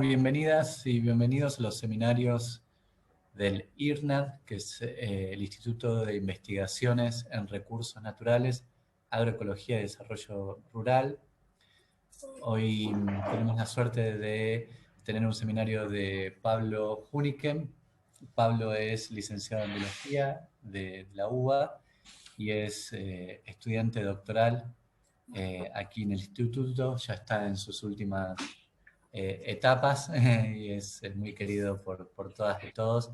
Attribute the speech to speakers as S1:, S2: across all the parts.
S1: Bienvenidas y bienvenidos a los seminarios del IRNAD, que es el Instituto de Investigaciones en Recursos Naturales, Agroecología y Desarrollo Rural. Hoy tenemos la suerte de tener un seminario de Pablo Juniken. Pablo es licenciado en Biología de la UBA y es estudiante doctoral aquí en el instituto. Ya está en sus últimas etapas y es muy querido por todas y todos,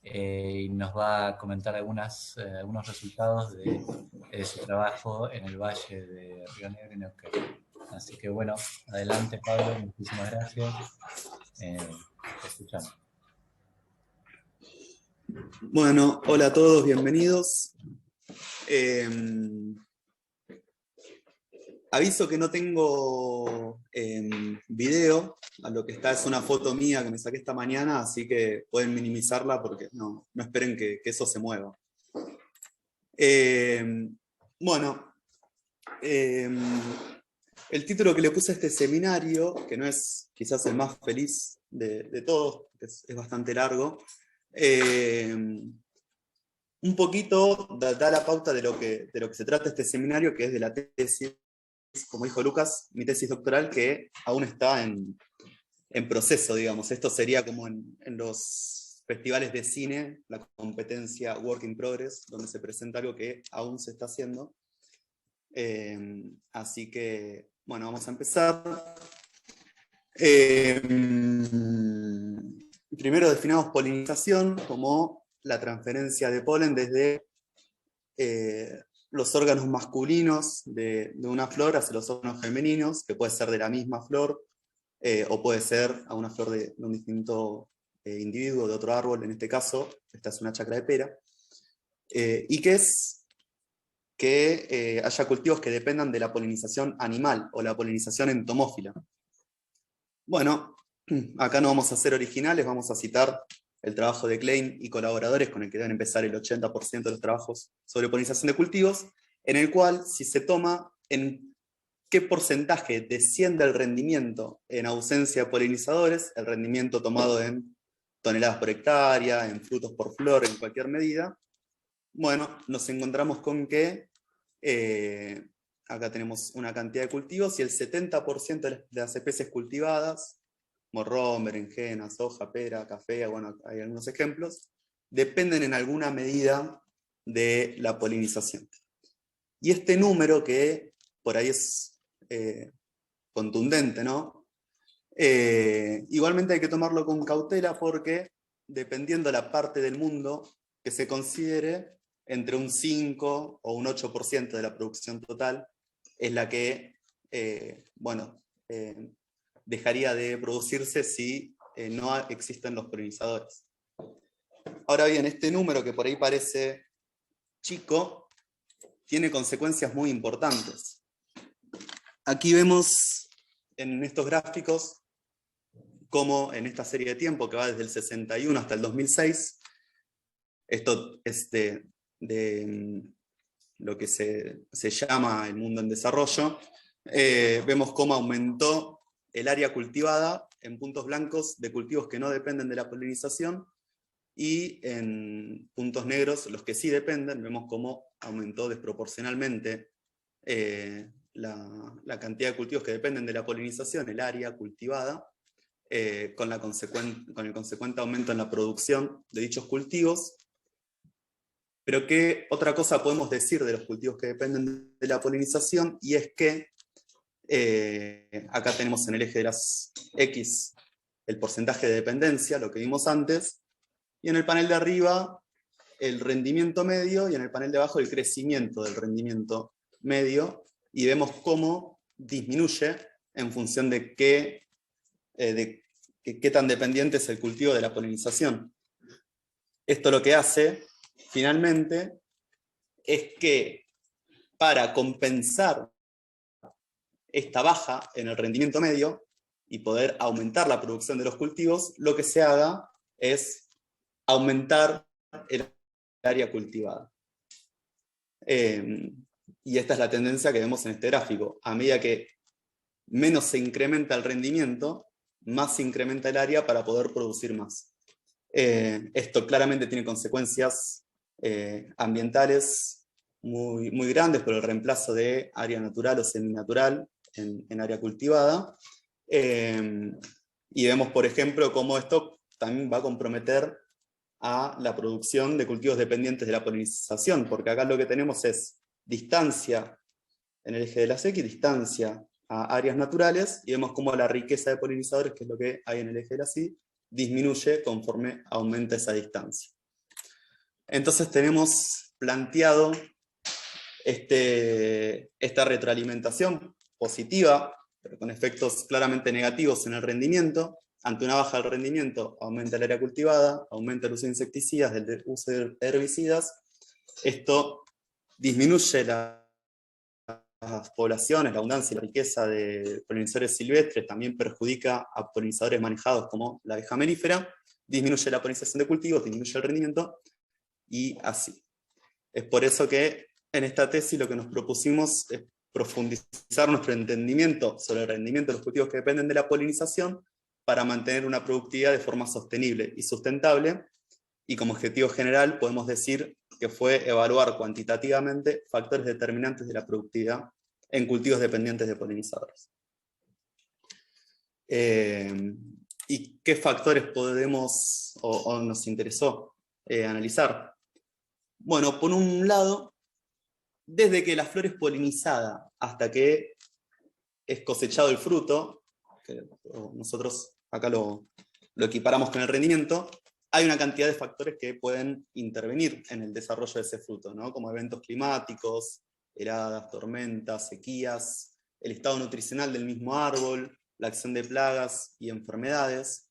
S1: y nos va a comentar algunos resultados de su trabajo en el Valle de Río Negro y Neuquén. Así que bueno, adelante Pablo, muchísimas gracias. Te escuchamos.
S2: Bueno, hola a todos, bienvenidos. Aviso que no tengo video, a lo que está es una foto mía que me saqué esta mañana, así que pueden minimizarla porque no esperen que eso se mueva. Bueno, el título que le puse a este seminario, que no es quizás el más feliz de todos, es bastante largo, un poquito da la pauta de lo que se trata este seminario, que es de la tesis, como dijo Lucas, mi tesis doctoral, que aún está en proceso, digamos. Esto sería como en los festivales de cine, la competencia Work in Progress, donde se presenta algo que aún se está haciendo. Así que, bueno, vamos a empezar. Primero definamos polinización como la transferencia de polen desde los órganos masculinos de una flor hacia los órganos femeninos, que puede ser de la misma flor, o puede ser a una flor de un distinto individuo, de otro árbol. En este caso, esta es una chacra de pera. Y que es que haya cultivos que dependan de la polinización animal, o la polinización entomófila. Bueno, acá no vamos a ser originales, vamos a citar el trabajo de Klein y colaboradores, con el que deben empezar el 80% de los trabajos sobre polinización de cultivos, en el cual, si se toma en qué porcentaje desciende el rendimiento en ausencia de polinizadores, el rendimiento tomado en toneladas por hectárea, en frutos por flor, en cualquier medida, bueno, nos encontramos con que acá tenemos una cantidad de cultivos y el 70% de las especies cultivadas, morrón, berenjena, soja, pera, café, bueno, hay algunos ejemplos, dependen en alguna medida de la polinización. Y este número, que por ahí es contundente, ¿no? Igualmente hay que tomarlo con cautela, porque dependiendo la parte del mundo que se considere, entre un 5 o un 8% de la producción total es la que, dejaría de producirse si no existen los polinizadores. Ahora bien, este número, que por ahí parece chico, tiene consecuencias muy importantes. Aquí vemos en estos gráficos cómo en esta serie de tiempo, que va desde el 61 hasta el 2006, esto es de lo que se llama el mundo en desarrollo, vemos cómo aumentó el área cultivada en puntos blancos de cultivos que no dependen de la polinización, y en puntos negros, los que sí dependen, vemos cómo aumentó desproporcionalmente la cantidad de cultivos que dependen de la polinización, el área cultivada, con el consecuente aumento en la producción de dichos cultivos. Pero ¿qué otra cosa podemos decir de los cultivos que dependen de la polinización? Y es que acá tenemos en el eje de las X el porcentaje de dependencia, lo que vimos antes, y en el panel de arriba el rendimiento medio, y en el panel de abajo el crecimiento del rendimiento medio, y vemos cómo disminuye en función de qué tan dependiente es el cultivo de la polinización. Esto lo que hace, finalmente, es que para compensar esta baja en el rendimiento medio y poder aumentar la producción de los cultivos, lo que se haga es aumentar el área cultivada. Y esta es la tendencia que vemos en este gráfico. A medida que menos se incrementa el rendimiento, más se incrementa el área para poder producir más. Esto claramente tiene consecuencias ambientales muy grandes por el reemplazo de área natural o seminatural en área cultivada. Y vemos, por ejemplo, cómo esto también va a comprometer a la producción de cultivos dependientes de la polinización, porque acá lo que tenemos es distancia en el eje de las X, distancia a áreas naturales, y vemos cómo la riqueza de polinizadores, que es lo que hay en el eje de las Y, disminuye conforme aumenta esa distancia. Entonces tenemos planteado esta retroalimentación positiva, pero con efectos claramente negativos en el rendimiento. Ante una baja del rendimiento, aumenta el área cultivada, aumenta el uso de insecticidas, el uso de herbicidas. Esto disminuye las poblaciones, la abundancia y la riqueza de polinizadores silvestres, también perjudica a polinizadores manejados como la abeja melífera, disminuye la polinización de cultivos, disminuye el rendimiento, y así. Es por eso que en esta tesis lo que nos propusimos es profundizar nuestro entendimiento sobre el rendimiento de los cultivos que dependen de la polinización para mantener una productividad de forma sostenible y sustentable, y como objetivo general podemos decir que fue evaluar cuantitativamente factores determinantes de la productividad en cultivos dependientes de polinizadores. ¿Y qué factores podemos o nos interesó analizar? Bueno, por un lado, desde que la flor es polinizada hasta que es cosechado el fruto, que nosotros acá lo equiparamos con el rendimiento, hay una cantidad de factores que pueden intervenir en el desarrollo de ese fruto, ¿no? Como eventos climáticos, heladas, tormentas, sequías, el estado nutricional del mismo árbol, la acción de plagas y enfermedades.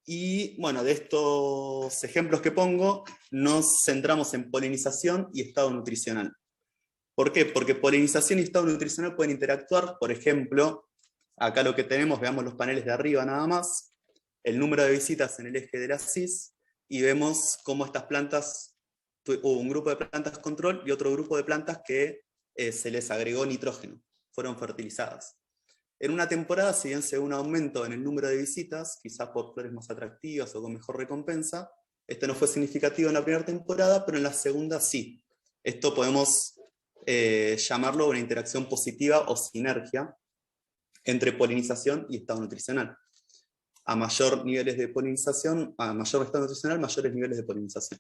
S2: Y bueno, de estos ejemplos que pongo, nos centramos en polinización y estado nutricional. ¿Por qué? Porque polinización y estado nutricional pueden interactuar. Por ejemplo, acá lo que tenemos, veamos los paneles de arriba nada más, el número de visitas en el eje de la CIS, y vemos cómo estas plantas, hubo un grupo de plantas control y otro grupo de plantas que se les agregó nitrógeno, fueron fertilizadas. En una temporada, si bien se ve un aumento en el número de visitas, quizás por flores más atractivas o con mejor recompensa, esto no fue significativo en la primera temporada, pero en la segunda sí. Esto podemos llamarlo una interacción positiva o sinergia entre polinización y estado nutricional. A mayor niveles de polinización, a mayor estado nutricional, mayores niveles de polinización.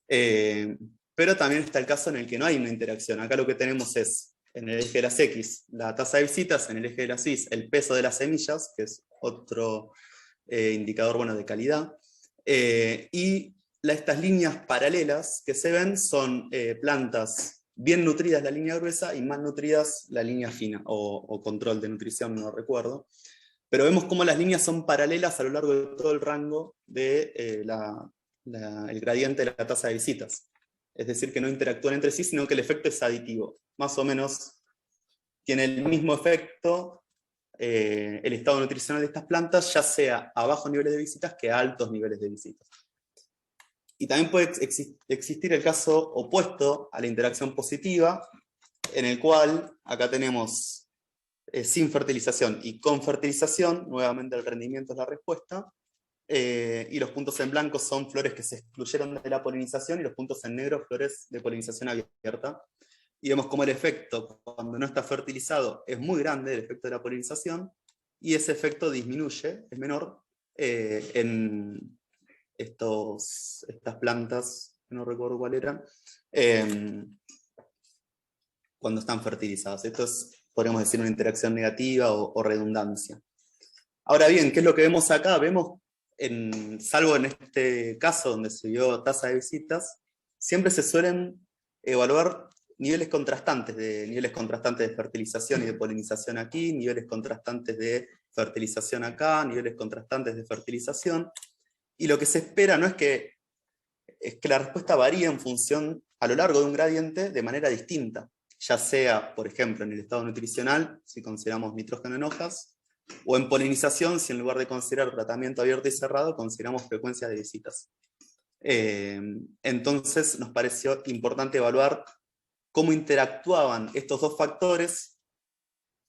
S2: Pero también está el caso en el que no hay una interacción. Acá lo que tenemos es, en el eje de las X, la tasa de visitas, en el eje de las Y, el peso de las semillas, que es otro indicador bueno de calidad, y estas líneas paralelas que se ven son plantas bien nutridas la línea gruesa y mal nutridas la línea fina, o control de nutrición, no recuerdo. Pero vemos cómo las líneas son paralelas a lo largo de todo el rango de el gradiente de la tasa de visitas. Es decir, que no interactúan entre sí, sino que el efecto es aditivo. Más o menos tiene el mismo efecto el estado nutricional de estas plantas, ya sea a bajos niveles de visitas que a altos niveles de visitas. Y también puede existir el caso opuesto a la interacción positiva, en el cual acá tenemos sin fertilización y con fertilización, nuevamente el rendimiento es la respuesta, y los puntos en blanco son flores que se excluyeron de la polinización, y los puntos en negro flores de polinización abierta. Y vemos cómo el efecto, cuando no está fertilizado, es muy grande, el efecto de la polinización, y ese efecto disminuye, es menor, en estas plantas, no recuerdo cuál eran, cuando están fertilizadas. Esto es, podríamos decir, una interacción negativa o redundancia. Ahora bien, ¿qué es lo que vemos acá? Vemos, salvo en este caso donde se vio tasa de visitas, siempre se suelen evaluar niveles contrastantes de fertilización y de polinización aquí, niveles contrastantes de fertilización acá, niveles contrastantes de fertilización, y lo que se espera no es que la respuesta varíe en función, a lo largo de un gradiente, de manera distinta, ya sea, por ejemplo, en el estado nutricional, si consideramos nitrógeno en hojas, o en polinización, si en lugar de considerar tratamiento abierto y cerrado, consideramos frecuencia de visitas. Entonces nos pareció importante evaluar cómo interactuaban estos dos factores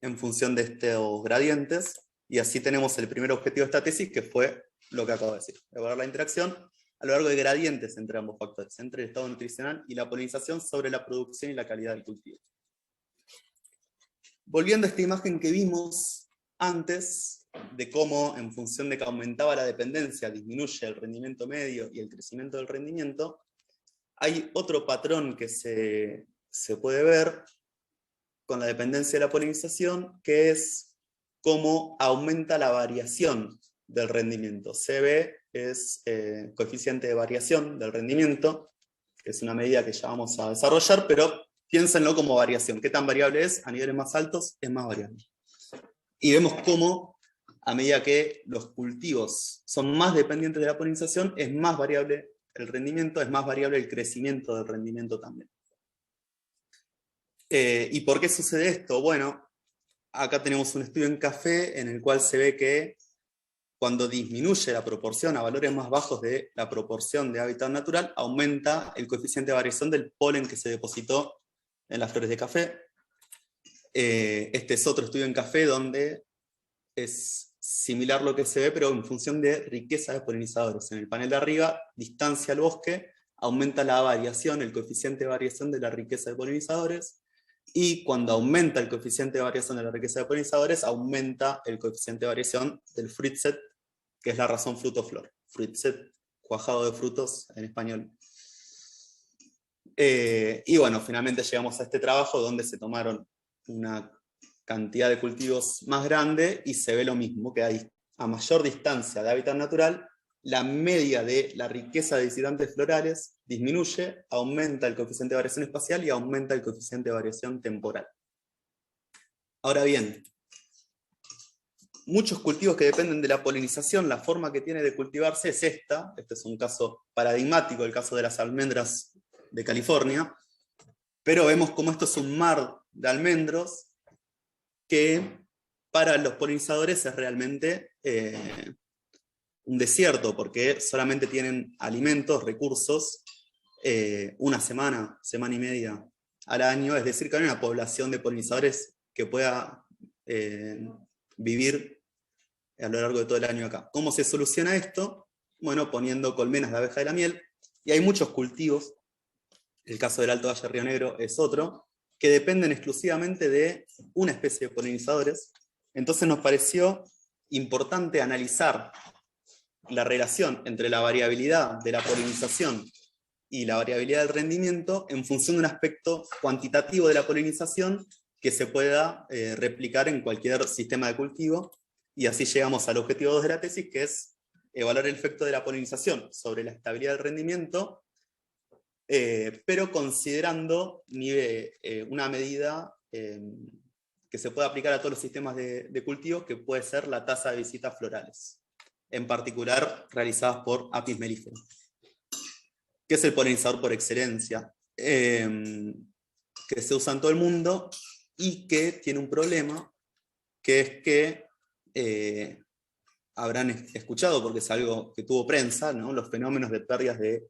S2: en función de estos gradientes, y así tenemos el primer objetivo de esta tesis, que fue lo que acabo de decir, evaluar la interacción a lo largo de gradientes entre ambos factores, entre el estado nutricional y la polinización sobre la producción y la calidad del cultivo. Volviendo a esta imagen que vimos antes, de cómo en función de que aumentaba la dependencia, disminuye el rendimiento medio y el crecimiento del rendimiento, hay otro patrón que se puede ver con la dependencia de la polinización, que es cómo aumenta la variación del rendimiento. CB es coeficiente de variación del rendimiento, que es una medida que ya vamos a desarrollar, pero piénsenlo como variación. ¿Qué tan variable es? A niveles más altos es más variable. Y vemos cómo, a medida que los cultivos son más dependientes de la polinización, es más variable el rendimiento, es más variable el crecimiento del rendimiento también. ¿Y por qué sucede esto? Bueno, acá tenemos un estudio en café en el cual se ve que cuando disminuye la proporción a valores más bajos de la proporción de hábitat natural, aumenta el coeficiente de variación del polen que se depositó en las flores de café. Este es otro estudio en café donde es similar lo que se ve, pero en función de riqueza de polinizadores. En el panel de arriba, distancia al bosque, aumenta la variación, el coeficiente de variación de la riqueza de polinizadores, y cuando aumenta el coeficiente de variación de la riqueza de polinizadores, aumenta el coeficiente de variación del fruit set, que es la razón fruto-flor. Fruit set, cuajado de frutos en español. Y bueno, finalmente llegamos a este trabajo donde se tomaron una cantidad de cultivos más grande y se ve lo mismo, que hay a mayor distancia de hábitat natural, la media de la riqueza de visitantes florales disminuye, aumenta el coeficiente de variación espacial y aumenta el coeficiente de variación temporal. Ahora bien, muchos cultivos que dependen de la polinización, la forma que tiene de cultivarse es esta. Este es un caso paradigmático, el caso de las almendras de California, pero vemos como esto es un mar de almendros que para los polinizadores es realmente un desierto, porque solamente tienen alimentos, recursos, una semana, semana y media al año, es decir, que hay una población de polinizadores que pueda vivir a lo largo de todo el año acá. ¿Cómo se soluciona esto? Bueno, poniendo colmenas de abeja de la miel, y hay muchos cultivos, el caso del Alto Valle de Río Negro es otro, que dependen exclusivamente de una especie de polinizadores. Entonces nos pareció importante analizar la relación entre la variabilidad de la polinización y la variabilidad del rendimiento en función de un aspecto cuantitativo de la polinización que se pueda replicar en cualquier sistema de cultivo, y así llegamos al objetivo 2 de la tesis, que es evaluar el efecto de la polinización sobre la estabilidad del rendimiento, pero considerando una medida que se puede aplicar a todos los sistemas de cultivo, que puede ser la tasa de visitas florales, en particular realizadas por Apis mellifera, que es el polinizador por excelencia, que se usa en todo el mundo y que tiene un problema, que es que habrán escuchado, porque es algo que tuvo prensa, ¿no? Los fenómenos de pérdidas de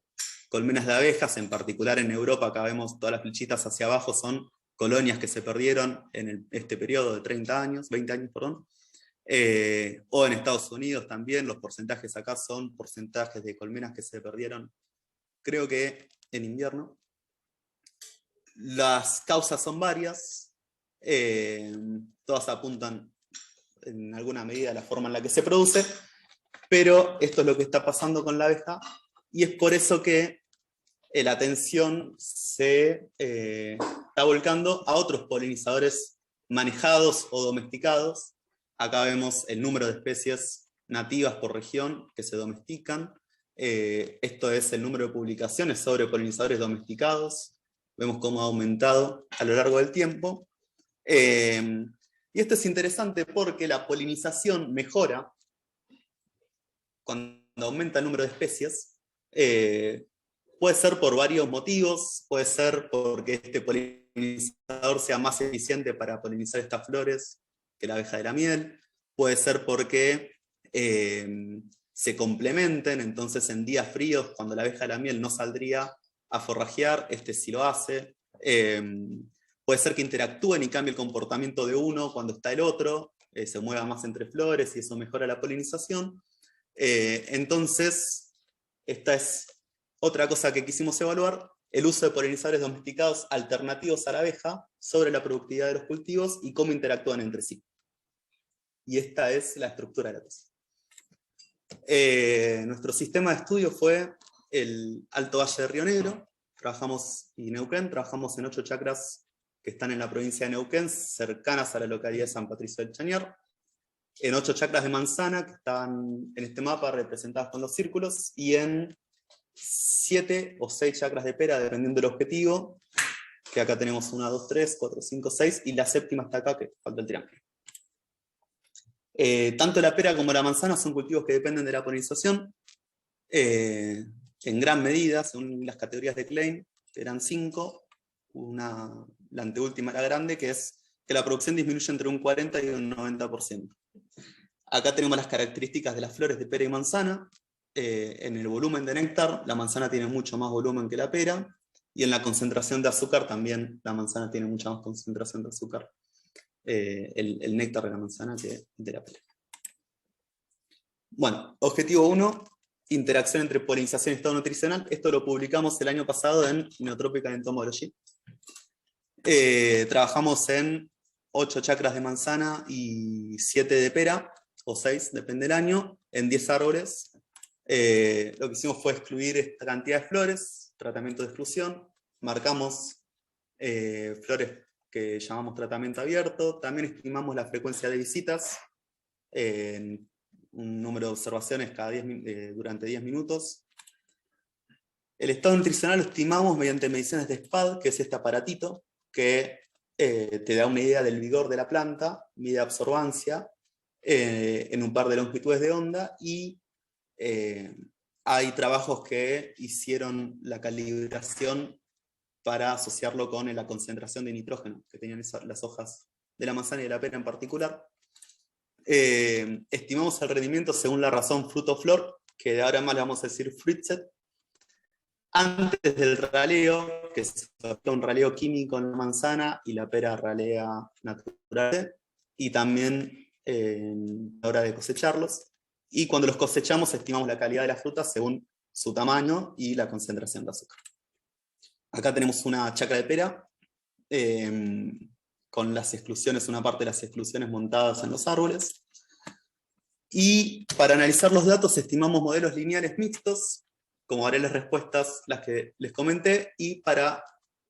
S2: colmenas de abejas, en particular en Europa. Acá vemos todas las flechitas hacia abajo, son colonias que se perdieron en este periodo de 30 años, 20 años, perdón. O en Estados Unidos también, los porcentajes acá son porcentajes de colmenas que se perdieron, creo que en invierno. Las causas son varias, todas apuntan en alguna medida a la forma en la que se produce, pero esto es lo que está pasando con la abeja, y es por eso que la atención se está volcando a otros polinizadores manejados o domesticados. Acá vemos el número de especies nativas por región que se domestican. Esto es el número de publicaciones sobre polinizadores domesticados. Vemos cómo ha aumentado a lo largo del tiempo. Y esto es interesante porque la polinización mejora cuando aumenta el número de especies. Puede ser por varios motivos, puede ser porque este polinizador sea más eficiente para polinizar estas flores que la abeja de la miel, puede ser porque se complementen, entonces en días fríos, cuando la abeja de la miel no saldría a forrajear, este sí lo hace. Puede ser que interactúen y cambie el comportamiento de uno cuando está el otro, se mueva más entre flores y eso mejora la polinización. Entonces, esta es otra cosa que quisimos evaluar, el uso de polinizadores domesticados alternativos a la abeja sobre la productividad de los cultivos y cómo interactúan entre sí. Y esta es la estructura de la tesis. Nuestro sistema de estudio fue el Alto Valle de Río Negro, y Neuquén, trabajamos en 8 chacras que están en la provincia de Neuquén, cercanas a la localidad de San Patricio del Chañar, en 8 chacras de manzana, que están en este mapa representadas con los círculos, y en 7 o 6 chacras de pera, dependiendo del objetivo, que acá tenemos 1, 2, 3, 4, 5, 6, y la séptima está acá, que falta el triángulo. Tanto la pera como la manzana son cultivos que dependen de la polinización, en gran medida, según las categorías de Klein, eran 5, la anteúltima era grande, que es que la producción disminuye entre un 40 y un 90%. Acá tenemos las características de las flores de pera y manzana. En el volumen de néctar, la manzana tiene mucho más volumen que la pera, y en la concentración de azúcar también la manzana tiene mucha más concentración de azúcar, el néctar de la manzana que de la pera. Bueno, objetivo 1, interacción entre polinización y estado nutricional. Esto lo publicamos el año pasado en Neotropical Entomology. Trabajamos en 8 chacras de manzana y 7 de pera, o 6, depende del año, en 10 árboles. Lo que hicimos fue excluir esta cantidad de flores, tratamiento de exclusión, marcamos flores que llamamos tratamiento abierto, también estimamos la frecuencia de visitas, un número de observaciones durante 10 minutos. El estado nutricional lo estimamos mediante mediciones de SPAD, que es este aparatito, que te da una idea del vigor de la planta, mide absorbancia, en un par de longitudes de onda, y hay trabajos que hicieron la calibración para asociarlo con la concentración de nitrógeno que tenían las hojas de la manzana y de la pera en particular. Estimamos el rendimiento según la razón fruto-flor, que de ahora en más le vamos a decir fruitset, antes del raleo, que es un raleo químico en la manzana y la pera ralea natural, y también a la hora de cosecharlos. Y cuando los cosechamos estimamos la calidad de las frutas según su tamaño y la concentración de azúcar. Acá tenemos una chacra de pera, con las exclusiones, una parte de las exclusiones montadas en los árboles. Y para analizar los datos estimamos modelos lineales mixtos, como variables respuestas, las que les comenté, y para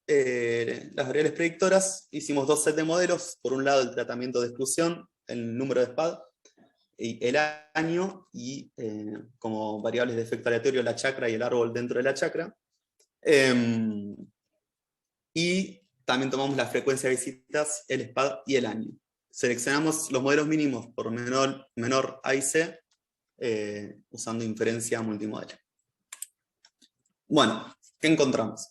S2: las variables predictoras hicimos 2 sets de modelos. Por un lado el tratamiento de exclusión, el número de SPAD, y el año, y como variables de efecto aleatorio la chacra y el árbol dentro de la chacra. Y también tomamos la frecuencia de visitas, el SPAD y el año. Seleccionamos los modelos mínimos por menor A y C, usando inferencia multimodal. Bueno, ¿qué encontramos?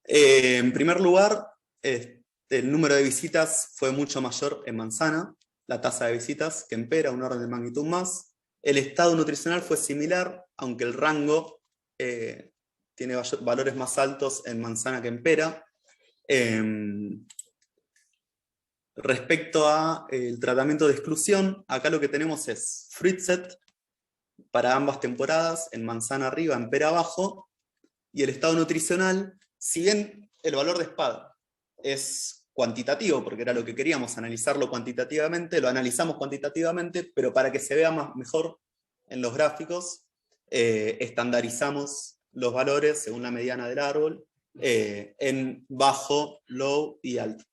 S2: En primer lugar, el número de visitas fue mucho mayor en manzana, la tasa de visitas, que en pera, un orden de magnitud más. El estado nutricional fue similar, aunque el rango tiene valores más altos en manzana que en pera. Respecto al tratamiento de exclusión, acá lo que tenemos es fruitset para ambas temporadas, en manzana arriba, en pera abajo, y el estado nutricional, si bien el valor de SPAD es cuantitativo, porque era lo que queríamos, analizarlo cuantitativamente, lo analizamos cuantitativamente, pero para que se vea mejor en los gráficos, estandarizamos los valores según la mediana del árbol, en bajo, low y alto.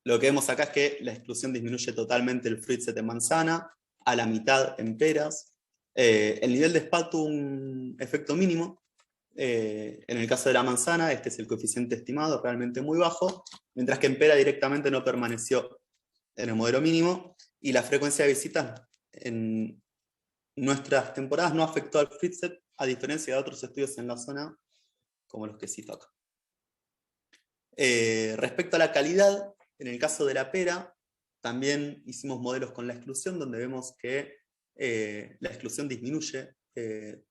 S2: Lo que vemos acá es que la exclusión disminuye totalmente el fruitset de manzana, a la mitad en peras. El nivel de SPAD tuvo un efecto mínimo. En el caso de la manzana, este es el coeficiente estimado, realmente muy bajo, mientras que en pera directamente no permaneció en el modelo mínimo, y la frecuencia de visitas en nuestras temporadas no afectó al fruitset, a diferencia de otros estudios en la zona, como los que cito acá. Respecto a la calidad, en el caso de la pera, también hicimos modelos con la exclusión, donde vemos que la exclusión disminuye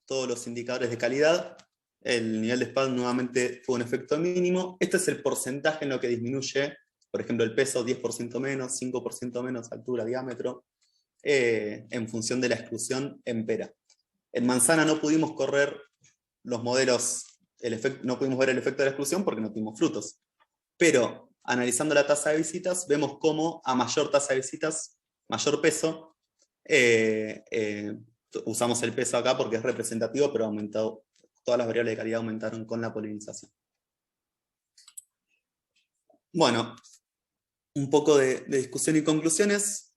S2: todos los indicadores de calidad, el nivel de SPAD nuevamente fue un efecto mínimo. Este es el porcentaje en lo que disminuye, por ejemplo, el peso 10% menos, 5% menos, altura, diámetro, en función de la exclusión en pera. En manzana no pudimos correr los modelos, no pudimos ver el efecto de la exclusión porque no tuvimos frutos. Pero analizando la tasa de visitas, vemos cómo a mayor tasa de visitas, mayor peso, usamos el peso acá porque es representativo, pero aumentado, todas las variables de calidad aumentaron con la polinización. Bueno, un poco de discusión y conclusiones.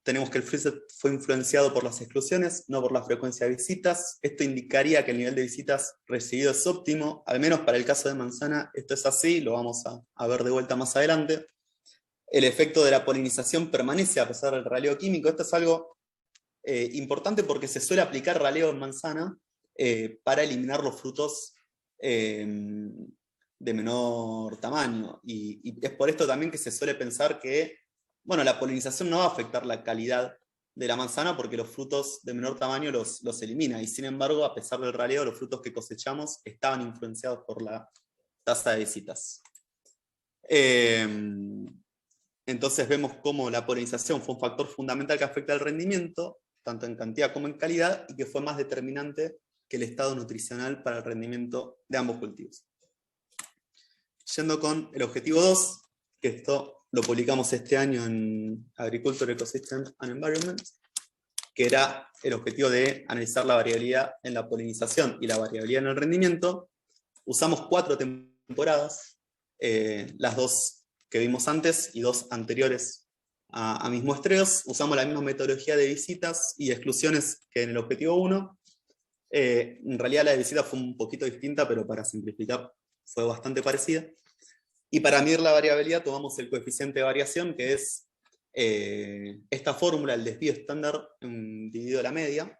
S2: Tenemos que el FreeSet fue influenciado por las exclusiones, no por la frecuencia de visitas. Esto indicaría que el nivel de visitas recibido es óptimo, al menos para el caso de manzana esto es así, lo vamos a ver de vuelta más adelante. El efecto de la polinización permanece a pesar del raleo químico. Esto es algo importante porque se suele aplicar raleo en manzana para eliminar los frutos de menor tamaño. Y es por esto también que se suele pensar que, bueno, la polinización no va a afectar la calidad de la manzana porque los frutos de menor tamaño los elimina. Y sin embargo, a pesar del raleo, los frutos que cosechamos estaban influenciados por la tasa de visitas. Entonces vemos cómo la polinización fue un factor fundamental que afecta el rendimiento, tanto en cantidad como en calidad, y que fue más determinante que el estado nutricional para el rendimiento de ambos cultivos. Yendo con el objetivo 2, que esto lo publicamos este año en Agriculture, Ecosystem and Environment, que era el objetivo de analizar la variabilidad en la polinización y la variabilidad en el rendimiento. Usamos 4 temporadas, las 2 que vimos antes y 2 anteriores a mis muestreos. Usamos la misma metodología de visitas y exclusiones que en el objetivo 1. En realidad la de visitas fue un poquito distinta, pero para simplificar fue bastante parecida. Y para medir la variabilidad tomamos el coeficiente de variación, que es esta fórmula, el desvío estándar dividido la media.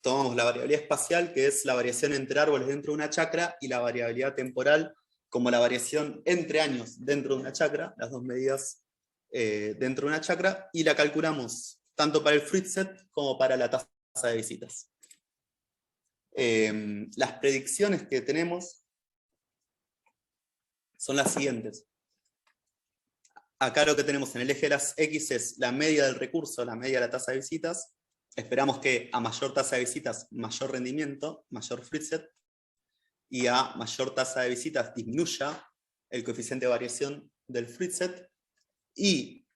S2: Tomamos la variabilidad espacial, que es la variación entre árboles dentro de una chacra, y la variabilidad temporal, como la variación entre años dentro de una chacra, las dos medidas dentro de una chacra, y la calculamos tanto para el FreeSet como para la tasa de visitas. Las predicciones que tenemos son las siguientes. Acá lo que tenemos en el eje de las X es la media del recurso, la media de la tasa de visitas. Esperamos que a mayor tasa de visitas, mayor rendimiento, mayor FreeSet, y a mayor tasa de visitas disminuya el coeficiente de variación del FreeSet, y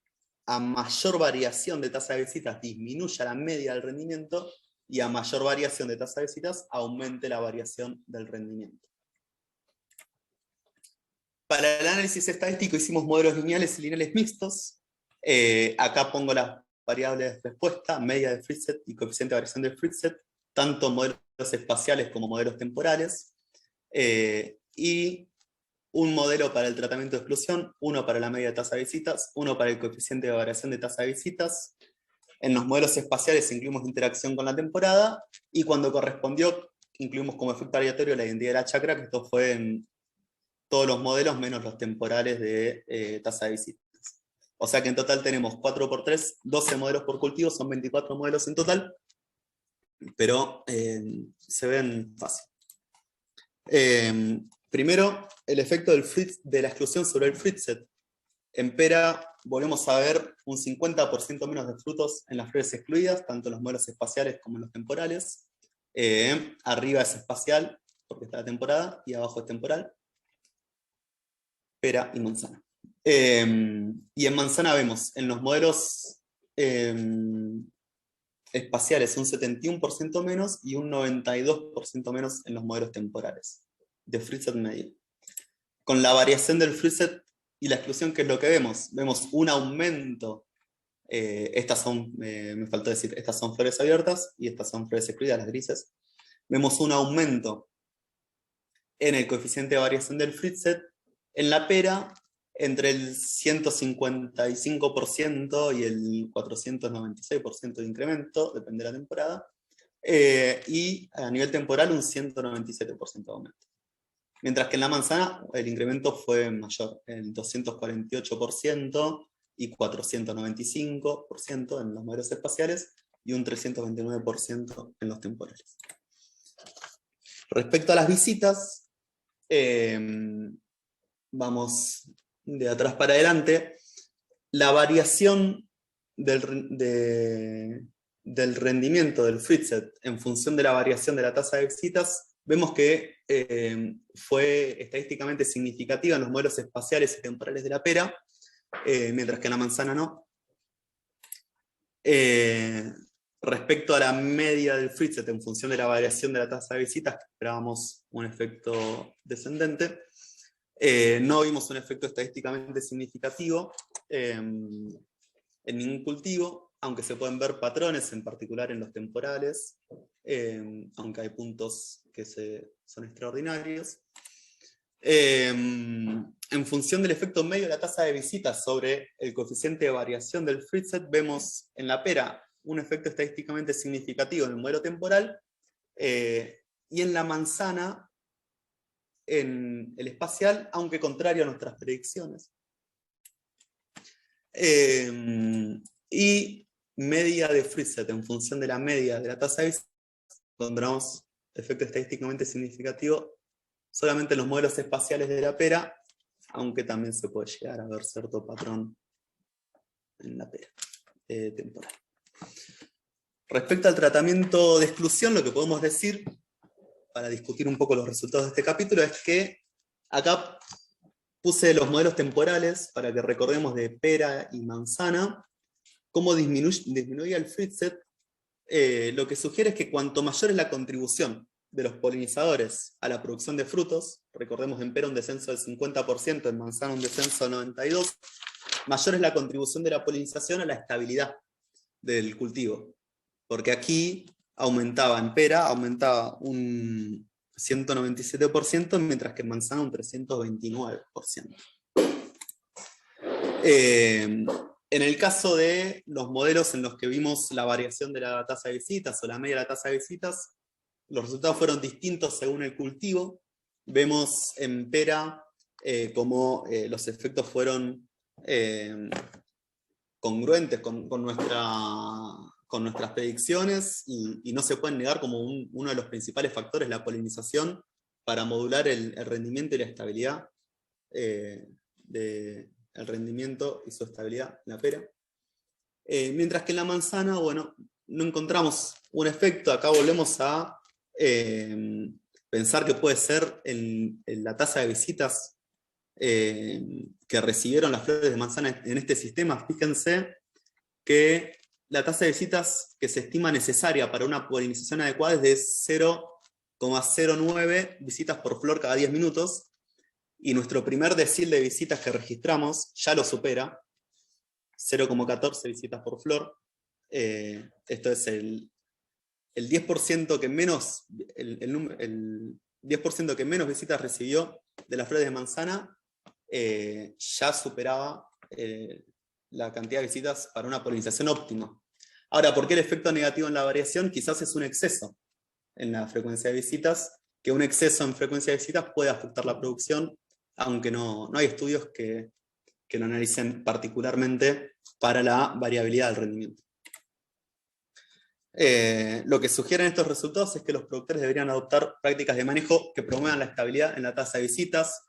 S2: a mayor variación de tasa de visitas disminuya la media del rendimiento, y a mayor variación de tasa de visitas aumente la variación del rendimiento. Para el análisis estadístico hicimos modelos lineales y lineales mixtos. Acá pongo las variables de respuesta, media de FreeSet y coeficiente de variación del FreeSet, tanto modelos espaciales como modelos temporales. Y un modelo para el tratamiento de exclusión, uno para la media de tasa de visitas, uno para el coeficiente de variación de tasa de visitas. En los modelos espaciales incluimos interacción con la temporada, y cuando correspondió incluimos como efecto aleatorio la identidad de la chacra, que esto fue en todos los modelos menos los temporales de tasa de visitas. O sea que en total tenemos 4 por 3, 12 modelos por cultivo, son 24 modelos en total, pero se ven fácil. Primero, el efecto de la exclusión sobre el FreeSet. En pera volvemos a ver un 50% menos de frutos en las flores excluidas, tanto en los modelos espaciales como en los temporales. Arriba es espacial, porque está la temporada, y abajo es temporal. Pera y manzana. Y en manzana vemos en los modelos espaciales un 71% menos y un 92% menos en los modelos temporales de FreeSet medio. Con la variación del FreeSet y la exclusión, ¿qué es lo que vemos? Vemos un aumento. Estas son, me faltó decir, estas son flores abiertas y estas son flores excluidas, las grises. Vemos un aumento en el coeficiente de variación del FreeSet. En la pera, entre el 155% y el 496% de incremento, depende de la temporada, y a nivel temporal un 197% de aumento. Mientras que en la manzana el incremento fue mayor, el 248% y 495% en los modelos espaciales, y un 329% en los temporales. Respecto a las visitas, vamos de atrás para adelante, la variación del rendimiento del FreeSet en función de la variación de la tasa de visitas, vemos que fue estadísticamente significativa en los modelos espaciales y temporales de la pera, mientras que en la manzana no. Respecto a la media del FreeSet en función de la variación de la tasa de visitas, esperábamos un efecto descendente. No vimos un efecto estadísticamente significativo en ningún cultivo, aunque se pueden ver patrones, en particular en los temporales, aunque hay puntos que son extraordinarios. En función del efecto medio de la tasa de visitas sobre el coeficiente de variación del FreeSet, vemos en la pera un efecto estadísticamente significativo en el modelo temporal, y en la manzana, en el espacial, aunque contrario a nuestras predicciones. Y media de FreeSet en función de la media de la tasa de visitas, encontramos efecto estadísticamente significativo solamente en los modelos espaciales de la pera, aunque también se puede llegar a ver cierto patrón en la pera temporal. Respecto al tratamiento de exclusión, lo que podemos decir, para discutir un poco los resultados de este capítulo, es que acá puse los modelos temporales para que recordemos de pera y manzana, cómo disminuía el FreeSet. Lo que sugiere es que cuanto mayor es la contribución de los polinizadores a la producción de frutos, recordemos en pera un descenso del 50%, en manzana un descenso del 92%, mayor es la contribución de la polinización a la estabilidad del cultivo. Porque aquí aumentaba, en pera aumentaba un 197%, mientras que en manzana un 329%. En el caso de los modelos en los que vimos la variación de la tasa de visitas o la media de la tasa de visitas, los resultados fueron distintos según el cultivo. Vemos en pera cómo los efectos fueron congruentes con nuestras predicciones, y no se pueden negar como uno de los principales factores la polinización para modular el rendimiento y la estabilidad el rendimiento y su estabilidad en la pera. Mientras que en la manzana, bueno, no encontramos un efecto. Acá volvemos a pensar que puede ser en la tasa de visitas que recibieron las flores de manzana en este sistema. Fíjense que la tasa de visitas que se estima necesaria para una polinización adecuada es de 0,09 visitas por flor cada 10 minutos, y nuestro primer decil de visitas que registramos ya lo supera, 0,14 visitas por flor. Esto es el 10% que menos, el 10% que menos visitas recibió de las flores de manzana, ya superaba la cantidad de visitas para una polinización óptima. Ahora, ¿por qué el efecto negativo en la variación? Quizás es un exceso en la frecuencia de visitas, que un exceso en frecuencia de visitas puede afectar la producción, aunque no hay estudios que lo analicen particularmente para la variabilidad del rendimiento. Lo que sugieren estos resultados es que los productores deberían adoptar prácticas de manejo que promuevan la estabilidad en la tasa de visitas.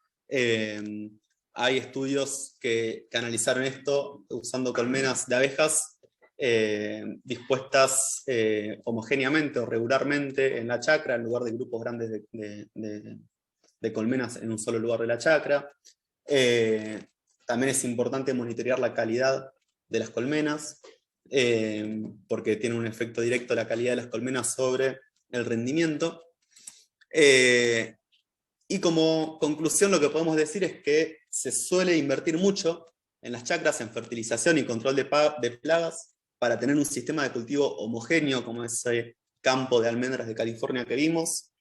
S2: Hay estudios que analizaron esto usando colmenas de abejas dispuestas homogéneamente o regularmente en la chacra, en lugar de grupos grandes de colmenas en un solo lugar de la chacra. También es importante monitorear la calidad de las colmenas, porque tiene un efecto directo la calidad de las colmenas sobre el rendimiento. Y como conclusión lo que podemos decir es que se suele invertir mucho en las chacras en fertilización y control de plagas para tener un sistema de cultivo homogéneo como ese campo de almendras de California que vimos.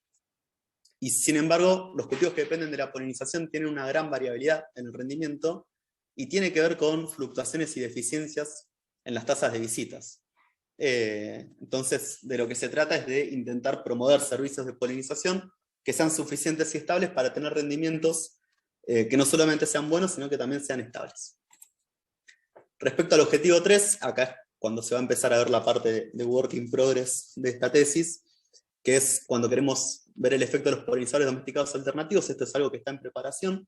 S2: Y sin embargo, los cultivos que dependen de la polinización tienen una gran variabilidad en el rendimiento, y tiene que ver con fluctuaciones y deficiencias en las tasas de visitas. Entonces, de lo que se trata es de intentar promover servicios de polinización que sean suficientes y estables para tener rendimientos que no solamente sean buenos, sino que también sean estables. Respecto al objetivo 3, acá es cuando se va a empezar a ver la parte de work in progress de esta tesis. que es cuando queremos ver el efecto de los polinizadores domesticados alternativos. Esto es algo que está en preparación.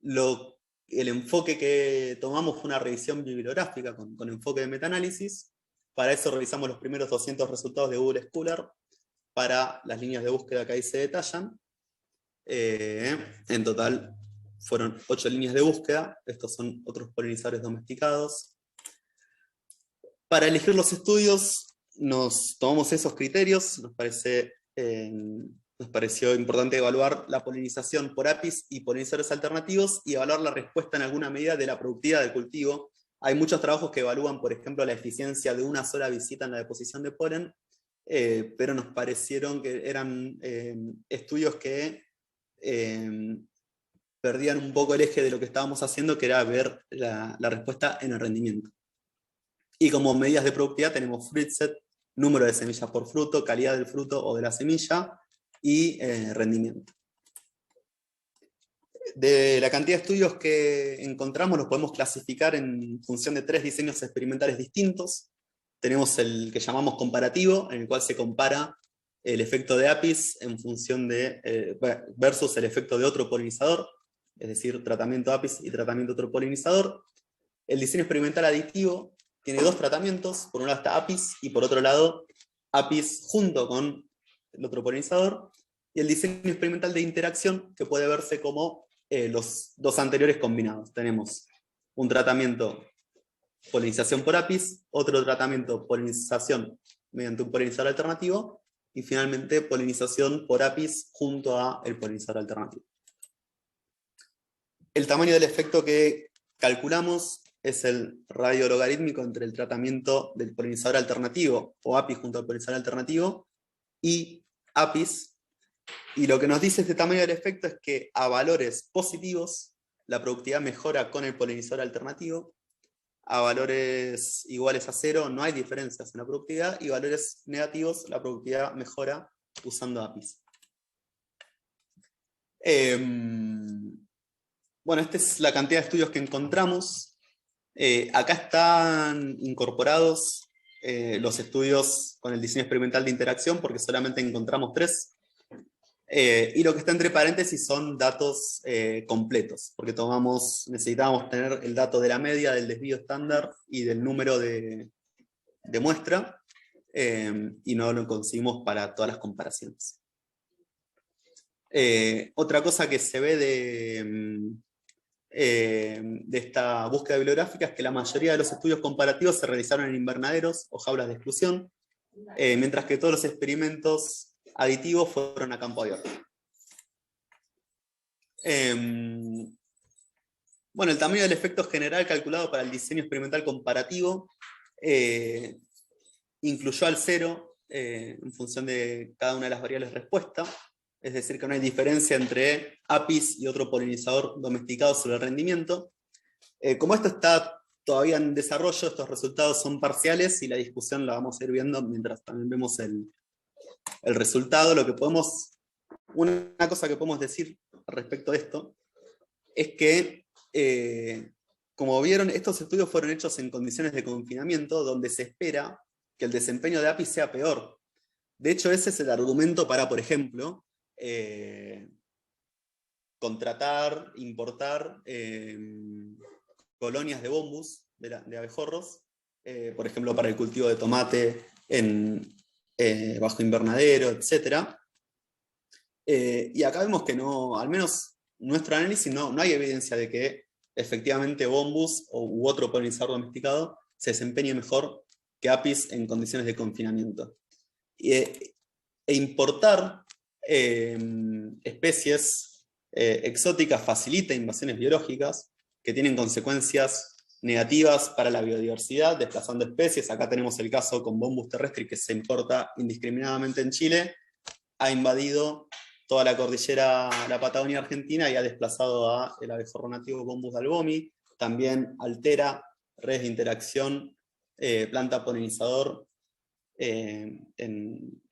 S2: El enfoque que tomamos fue una revisión bibliográfica con enfoque de metaanálisis. Para eso revisamos los primeros 200 resultados de Google Scholar para las líneas de búsqueda que ahí se detallan. En total fueron 8 líneas de búsqueda. Estos son otros polinizadores domesticados. Para elegir los estudios nos tomamos esos criterios. Nos pareció importante evaluar la polinización por apis y polinizadores alternativos y evaluar la respuesta en alguna medida de la productividad del cultivo. Hay muchos trabajos que evalúan, por ejemplo, la eficiencia de una sola visita en la deposición de polen, pero nos parecieron que eran estudios que perdían un poco el eje de lo que estábamos haciendo, que era ver la respuesta en el rendimiento. Y como medidas de productividad tenemos fruit set, número de semillas por fruto, calidad del fruto o de la semilla, y rendimiento. De la cantidad de estudios que encontramos los podemos clasificar en función de 3 diseños experimentales distintos. Tenemos el que llamamos comparativo, en el cual se compara el efecto de apis en función de, versus el efecto de otro polinizador, es decir, tratamiento apis y tratamiento otro polinizador. El diseño experimental aditivo tiene 2 tratamientos, por un lado está apis y por otro lado apis junto con el otro polinizador, y el diseño experimental de interacción, que puede verse como los 2 anteriores combinados. Tenemos un tratamiento polinización por apis, otro tratamiento polinización mediante un polinizador alternativo, y finalmente polinización por apis junto a el polinizador alternativo. El tamaño del efecto que calculamos es el radio logarítmico entre el tratamiento del polinizador alternativo o apis junto al polinizador alternativo y apis, y lo que nos dice este tamaño del efecto es que a valores positivos la productividad mejora con el polinizador alternativo, a valores iguales a 0 no hay diferencias en la productividad, y valores negativos la productividad mejora usando apis. Bueno, esta es la cantidad de estudios que encontramos. Acá están incorporados los estudios con el diseño experimental de interacción, porque solamente encontramos 3. Y lo que está entre paréntesis son datos completos, porque necesitábamos tener el dato de la media, del desvío estándar y del número de muestra, y no lo conseguimos para todas las comparaciones. Otra cosa que se ve de esta búsqueda bibliográfica es que la mayoría de los estudios comparativos se realizaron en invernaderos o jaulas de exclusión, mientras que todos los experimentos aditivos fueron a campo abierto. Bueno, el tamaño del efecto general calculado para el diseño experimental comparativo incluyó al 0 en función de cada una de las variables respuesta, es decir, que no hay diferencia entre apis y otro polinizador domesticado sobre el rendimiento. Como esto está todavía en desarrollo, estos resultados son parciales y la discusión la vamos a ir viendo mientras también vemos el resultado. Una cosa que podemos decir respecto a esto es que, como vieron, estos estudios fueron hechos en condiciones de confinamiento donde se espera que el desempeño de API sea peor. De hecho, ese es el argumento para, por ejemplo, contratar, importar colonias de bombus, de abejorros, por ejemplo, para el cultivo de tomate bajo invernadero, etc. Y acá vemos que no, al menos nuestro análisis, no hay evidencia de que efectivamente bombus u otro polinizador domesticado se desempeñe mejor que apis en condiciones de confinamiento. E importar especies exóticas facilita invasiones biológicas que tienen consecuencias negativas para la biodiversidad, desplazando especies. Acá tenemos el caso con Bombus terrestre, que se importa indiscriminadamente en Chile, ha invadido toda la cordillera, la Patagonia Argentina, y ha desplazado al abejorro nativo Bombus dalbomi. También altera redes de interacción planta polinizador en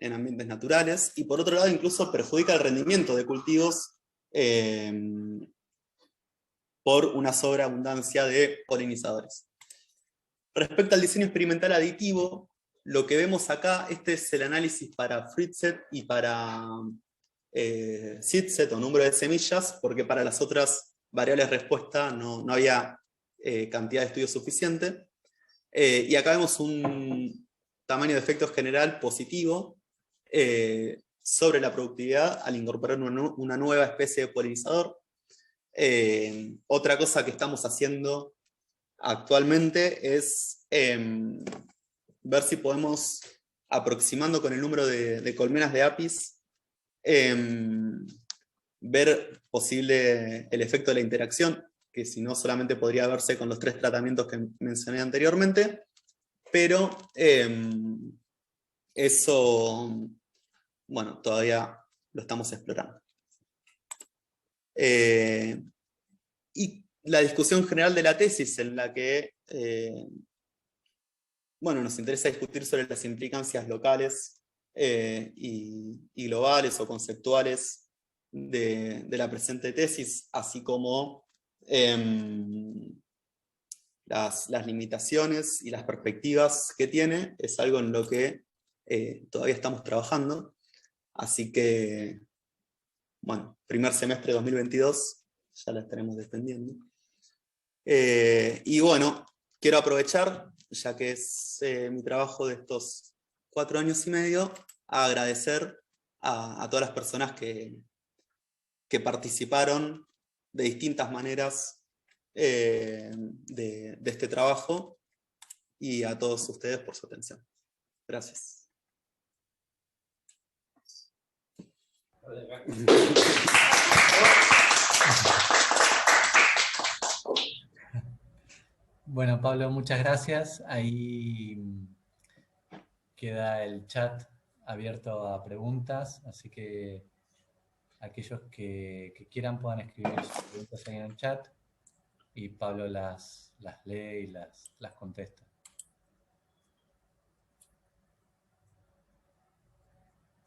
S2: ambientes naturales, y por otro lado incluso perjudica el rendimiento de cultivos por una sobreabundancia de polinizadores. Respecto al diseño experimental aditivo, lo que vemos acá, este es el análisis para fruitset y para seedset o número de semillas, porque para las otras variables respuesta no había cantidad de estudio suficiente. Y acá vemos un tamaño de efecto general positivo sobre la productividad al incorporar una nueva especie de polinizador. Otra cosa que estamos haciendo actualmente es ver si podemos, aproximando con el número de colmenas de apis, ver posible el efecto de la interacción, que si no solamente podría verse con los 3 tratamientos que mencioné anteriormente, pero eso, bueno, todavía lo estamos explorando. Y la discusión general de la tesis en la que bueno, nos interesa discutir sobre las implicancias locales y globales o conceptuales de la presente tesis, así como las limitaciones y las perspectivas que tiene, es algo en lo que todavía estamos trabajando. Así que, bueno, primer semestre de 2022, ya la estaremos defendiendo. Y bueno, quiero aprovechar, ya que es mi trabajo de estos 4 años y medio, a agradecer a todas las personas que participaron de distintas maneras de este trabajo y a todos ustedes por su atención. Gracias.
S1: Bueno, Pablo, muchas gracias. Ahí queda el chat abierto a preguntas, así que aquellos que quieran puedan escribir sus preguntas ahí en el chat y Pablo las lee y las contesta.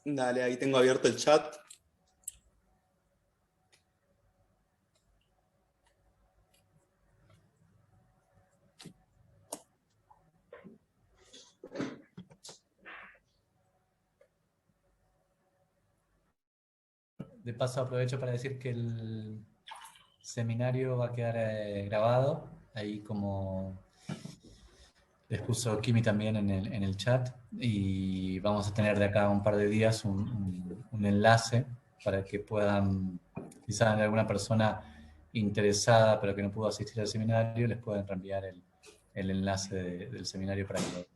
S2: Dale, ahí tengo abierto el chat.
S1: De paso aprovecho para decir que el seminario va a quedar grabado, ahí como les puso Kimi también en el chat, y vamos a tener de acá a un par de días un enlace para que puedan, quizás alguna persona interesada pero que no pudo asistir al seminario, les pueden reenviar el enlace del seminario para que lo...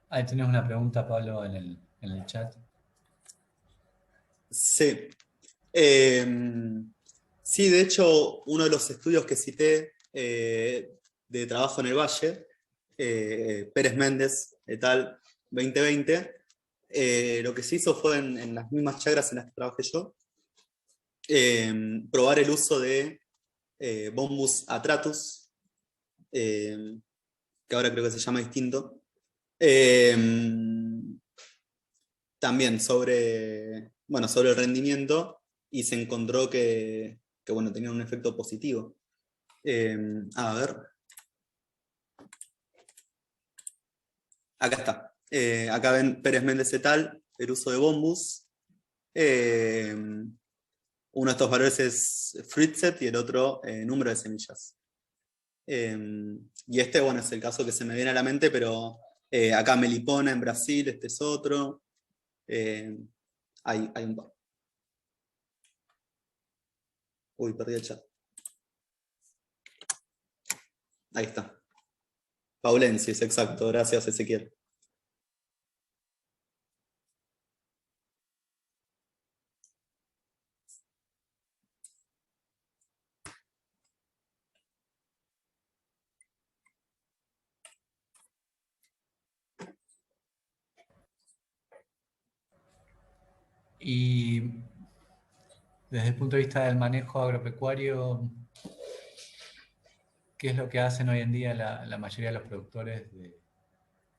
S1: Ahí tenés una pregunta, Pablo, en el chat.
S2: Sí. Sí, de hecho, uno de los estudios que cité de trabajo en el Valle, Pérez Méndez, et al. 2020, lo que se hizo fue en las mismas chagras en las que trabajé yo, probar el uso de Bombus atratus, que ahora creo que se llama distinto, también sobre el rendimiento, y se encontró que bueno, tenía un efecto positivo. A ver. Acá está. Acá ven Pérez Méndez et al., el uso de Bombus. Uno de estos valores es fruitset y el otro número de semillas. Y este, bueno, es el caso que se me viene a la mente, pero acá Melipona en Brasil, este es otro. Hay un par. Uy, perdí el chat. Ahí está. Paulensis, exacto. Gracias, Ezequiel.
S1: Y desde el punto de vista del manejo agropecuario, ¿qué es lo que hacen hoy en día la mayoría de los productores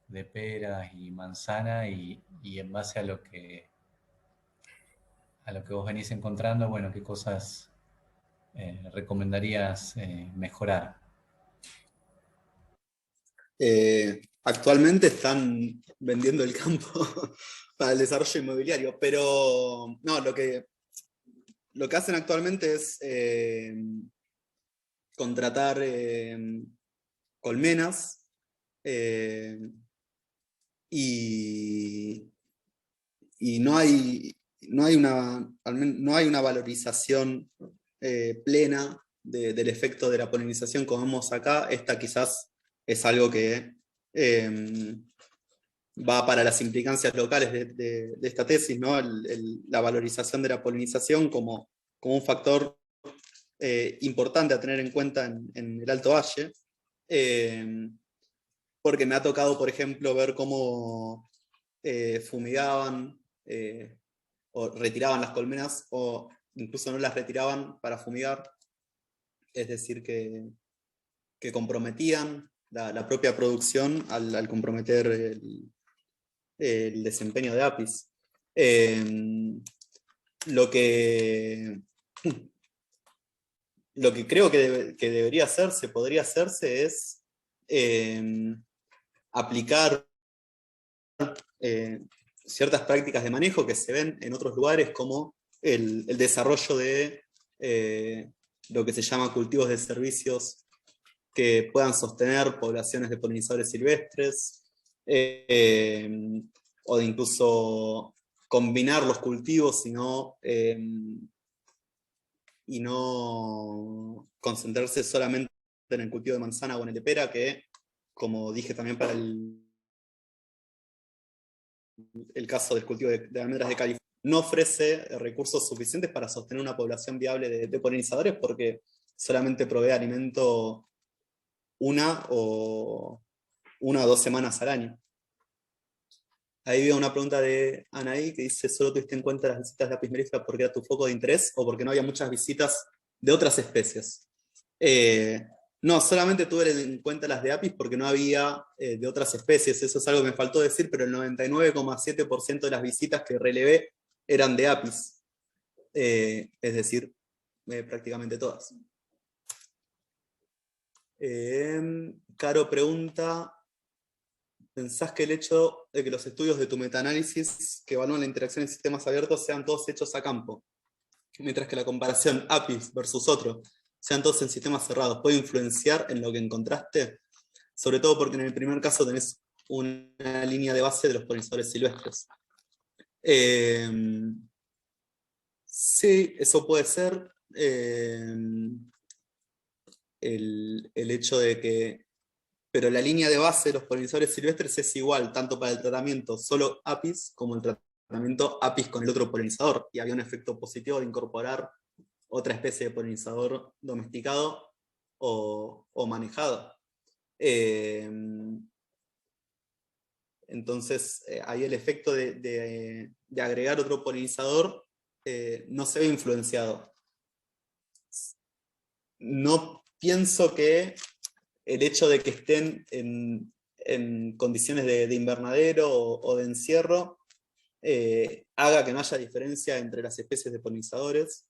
S1: de peras y manzana y en base a lo que vos venís encontrando, bueno, qué cosas recomendarías mejorar?
S2: Actualmente están vendiendo el campo para el desarrollo inmobiliario, pero no, lo que hacen actualmente es contratar colmenas eh, y, y no hay una valorización plena del efecto de la polinización como vemos acá. Esta quizás es algo que va para las implicancias locales de esta tesis, ¿no? La valorización de la polinización como un factor importante a tener en cuenta en el Alto Valle, porque me ha tocado, por ejemplo, ver cómo fumigaban o retiraban las colmenas o incluso no las retiraban para fumigar, es decir, que comprometían la propia producción al comprometer el desempeño de APIs. Lo que, lo que creo que debería hacerse, podría hacerse, es aplicar ciertas prácticas de manejo que se ven en otros lugares, como el desarrollo de lo que se llama cultivos de servicios que puedan sostener poblaciones de polinizadores silvestres, o de incluso combinar los cultivos y no concentrarse solamente en el cultivo de manzana o en el de pera, que, como dije también para el caso del cultivo de almendras de California, no ofrece recursos suficientes para sostener una población viable de polinizadores, porque solamente provee alimento una o 2 semanas al año. Ahí veo una pregunta de Anaí que dice: ¿solo tuviste en cuenta las visitas de Apis mellifera porque era tu foco de interés o porque no había muchas visitas de otras especies? No, solamente tuve en cuenta las de Apis porque no había de otras especies. Eso es algo que me faltó decir, pero el 99,7% de las visitas que relevé eran de Apis. Es decir, prácticamente todas. Caro pregunta: ¿pensás que el hecho de que los estudios de tu metaanálisis que evalúan la interacción en sistemas abiertos sean todos hechos a campo, mientras que la comparación APIs versus otro sean todos en sistemas cerrados, puede influenciar en lo que encontraste? Sobre todo porque en el primer caso tenés una línea de base de los polinizadores silvestres. Sí, eso puede ser. El hecho de que pero la línea de base de los polinizadores silvestres es igual, tanto para el tratamiento solo APIS como el tratamiento APIS con el otro polinizador, y había un efecto positivo de incorporar otra especie de polinizador domesticado o manejado. Entonces, ahí el efecto de agregar otro polinizador no se ve influenciado. No pienso que el hecho de que estén en condiciones de invernadero o de encierro haga que no haya diferencia entre las especies de polinizadores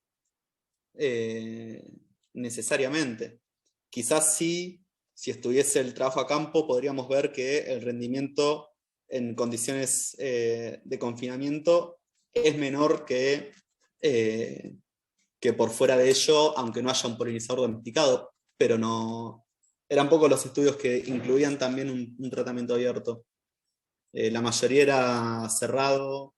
S2: necesariamente. Quizás sí, si estuviese el trabajo a campo, podríamos ver que el rendimiento en condiciones de confinamiento es menor que por fuera de ello, aunque no haya un polinizador domesticado, pero no. Eran pocos los estudios que incluían también un tratamiento abierto. La mayoría era cerrado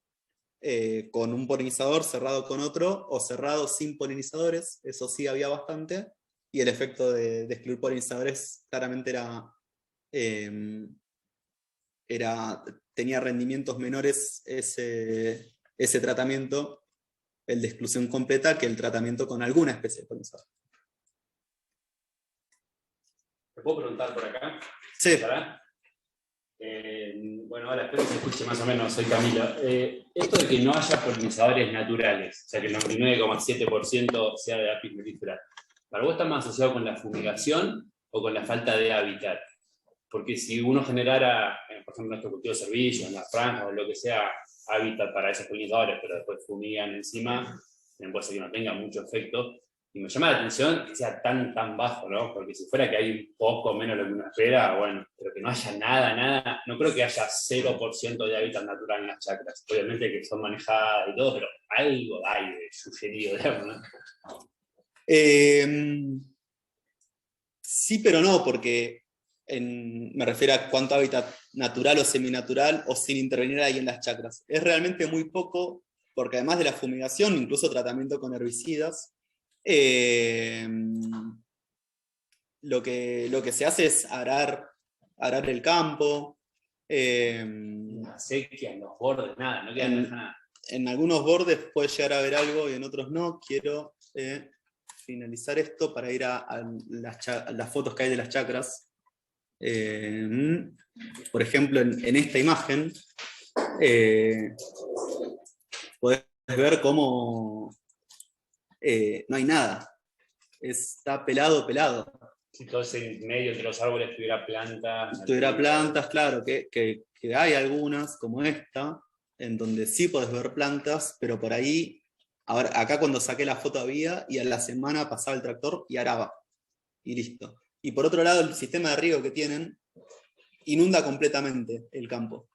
S2: con un polinizador, cerrado con otro, o cerrado sin polinizadores, eso sí había bastante, y el efecto de excluir polinizadores claramente tenía rendimientos menores ese tratamiento, el de exclusión completa, que el tratamiento con alguna especie de polinizador.
S3: ¿Te puedo preguntar por acá?
S2: Sí.
S3: Bueno, ahora espero que se escuche más o menos, soy Camilo. Esto de que no haya polinizadores naturales, o sea que el 99,7% sea de apis mellifera, ¿para vos está más asociado con la fumigación o con la falta de hábitat? Porque si uno generara, por ejemplo, nuestro cultivo de servicios, en las franjas o lo que sea, hábitat para esos polinizadores, pero después fumigan encima, puede ser que no tenga mucho efecto. Y me llama la atención que sea tan bajo, ¿no? Porque si fuera que hay un poco menos de lo que uno espera, bueno, pero que no haya nada, no creo que haya 0% de hábitat natural en las chacras. Obviamente que son manejadas y todo, pero algo hay de sugerido, digamos, ¿no?
S2: Sí, pero no, porque me refiero a cuánto hábitat natural o seminatural o sin intervenir ahí en las chacras. Es realmente muy poco, porque además de la fumigación, incluso tratamiento con herbicidas, lo que se hace es arar el campo.
S3: La sequía, en los bordes, nada, no queda nada.
S2: En algunos bordes puede llegar a haber algo y en otros no. Quiero finalizar esto para ir a las fotos que hay de las chacras. Por ejemplo, en esta imagen podés ver cómo no hay nada. Está pelado.
S3: Si todo ese medio entre los árboles tuviera plantas.
S2: Tuviera plantas, claro, que hay algunas, como esta, en donde sí podés ver plantas, pero por ahí, ahora, acá cuando saqué la foto había, y a la semana pasaba el tractor y araba, y listo. Y por otro lado, el sistema de riego que tienen inunda completamente el campo.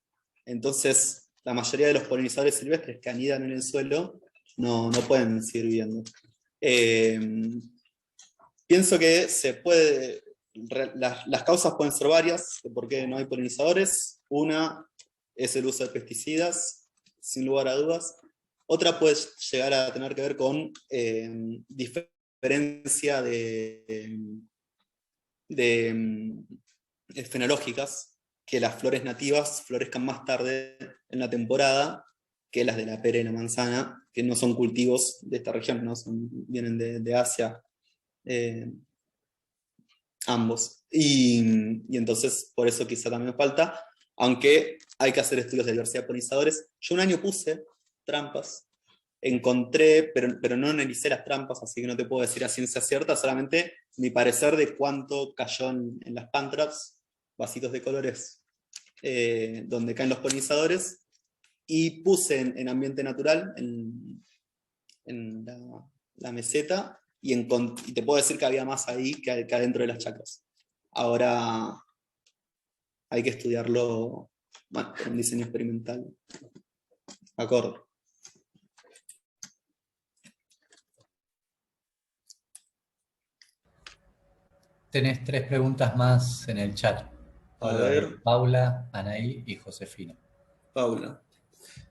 S2: Entonces, la mayoría de los polinizadores silvestres que anidan en el suelo no pueden seguir viviendo. Pienso que se puede, las causas pueden ser varias de por qué no hay polinizadores. Una es el uso de pesticidas, sin lugar a dudas. Otra puede llegar a tener que ver con diferencia de fenológicas, que las flores nativas florezcan más tarde en la temporada que las de la pera y la manzana, que no son cultivos de esta región, ¿no? Vienen de Asia, ambos. Y entonces por eso quizá también falta, aunque hay que hacer estudios de diversidad de polinizadores. Yo un año puse trampas, encontré, pero no analicé las trampas, así que no te puedo decir a ciencia cierta, solamente mi parecer de cuánto cayó en las pantraps, vasitos de colores, donde caen los polinizadores, y puse en ambiente natural, en la meseta, y te puedo decir que había más ahí que adentro de las chacras. Ahora hay que estudiarlo, bueno, con diseño experimental acorde.
S1: Tenés 3 preguntas más en el chat.
S2: A ver.
S1: Paula, Anaí y Josefina.
S2: Paula.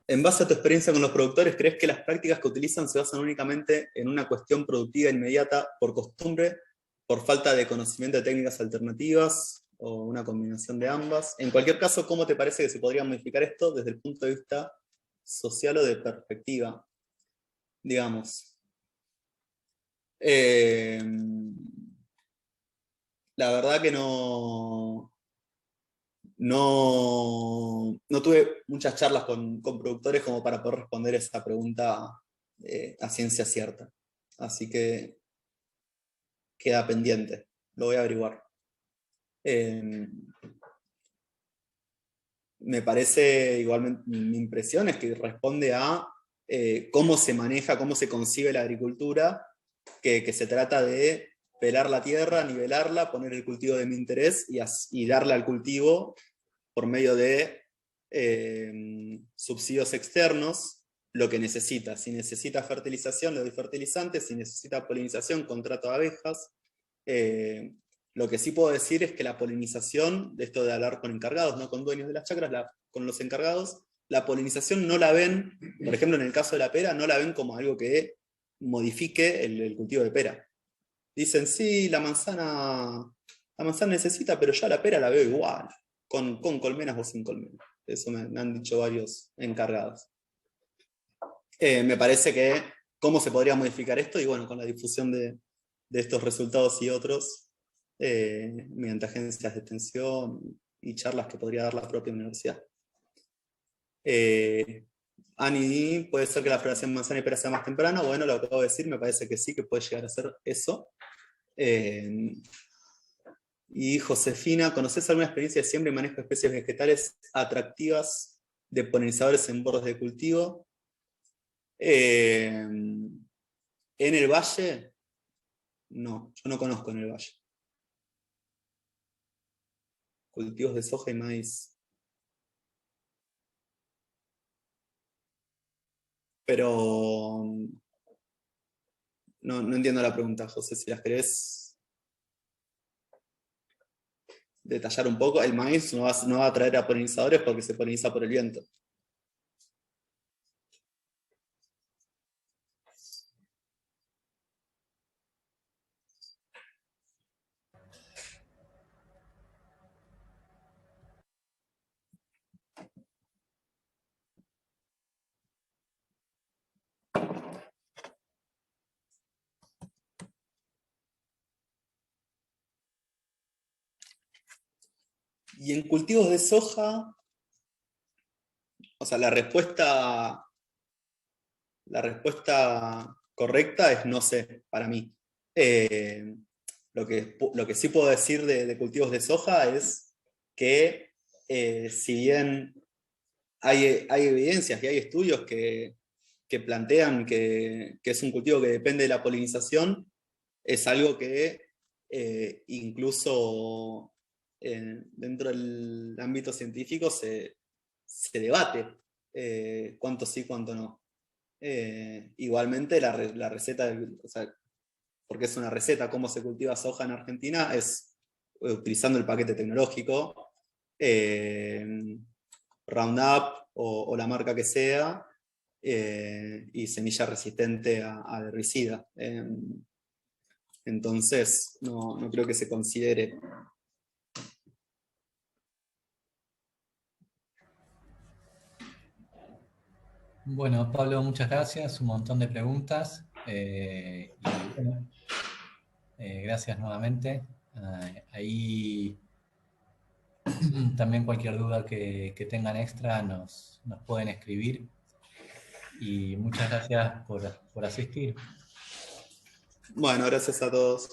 S2: En base a tu experiencia con los productores, ¿crees que las prácticas que utilizan se basan únicamente en una cuestión productiva inmediata por costumbre, por falta de conocimiento de técnicas alternativas o una combinación de ambas? En cualquier caso, ¿cómo te parece que se podría modificar esto desde el punto de vista social o de perspectiva? Digamos. La verdad que no tuve muchas charlas con productores como para poder responder esa pregunta a ciencia cierta. Así que queda pendiente, lo voy a averiguar. Me parece, igualmente, mi impresión es que responde a cómo se maneja, cómo se concibe la agricultura, que se trata de pelar la tierra, nivelarla, poner el cultivo de mi interés y darle al cultivo por medio de subsidios externos lo que necesita. Si necesita fertilización, le doy fertilizante. Si necesita polinización, contrato a abejas. Lo que sí puedo decir es que la polinización, de esto de hablar con encargados, no con dueños de las chacras, con los encargados, la polinización no la ven, por ejemplo en el caso de la pera, no la ven como algo que modifique el cultivo de pera. Dicen, sí, la manzana necesita, pero ya la pera la veo igual, con colmenas o sin colmenas. Eso me han dicho varios encargados. Me parece que cómo se podría modificar esto, y bueno, con la difusión de estos resultados y otros, mediante agencias de extensión y charlas que podría dar la propia universidad. Ani, ¿puede ser que la floración de manzana y pera sea más temprana? Bueno, lo que acabo de decir me parece que sí, que puede llegar a ser eso. Y Josefina, ¿conoces alguna experiencia de siembra y manejo de especies vegetales atractivas de polinizadores en bordes de cultivo? En el valle, no, yo no conozco en el valle. Cultivos de soja y maíz. Pero no entiendo la pregunta, José, si las querés detallar un poco. El maíz no va a atraer a polinizadores porque se poliniza por el viento. Y en cultivos de soja, o sea, la respuesta correcta es no sé, para mí. Lo que sí puedo decir de cultivos de soja es que si bien hay evidencias y hay estudios que plantean que es un cultivo que depende de la polinización, es algo que incluso dentro del ámbito científico se debate cuánto sí, cuánto no. Igualmente la receta, o sea, porque es una receta, cómo se cultiva soja en Argentina, es utilizando el paquete tecnológico, Roundup o la marca que sea, y semilla resistente a herbicida. Entonces, no creo que se considere.
S1: Bueno, Pablo, muchas gracias. Un montón de preguntas. Y bueno, gracias nuevamente. Ahí también cualquier duda que tengan extra nos pueden escribir. Y muchas gracias por asistir.
S2: Bueno, gracias a todos.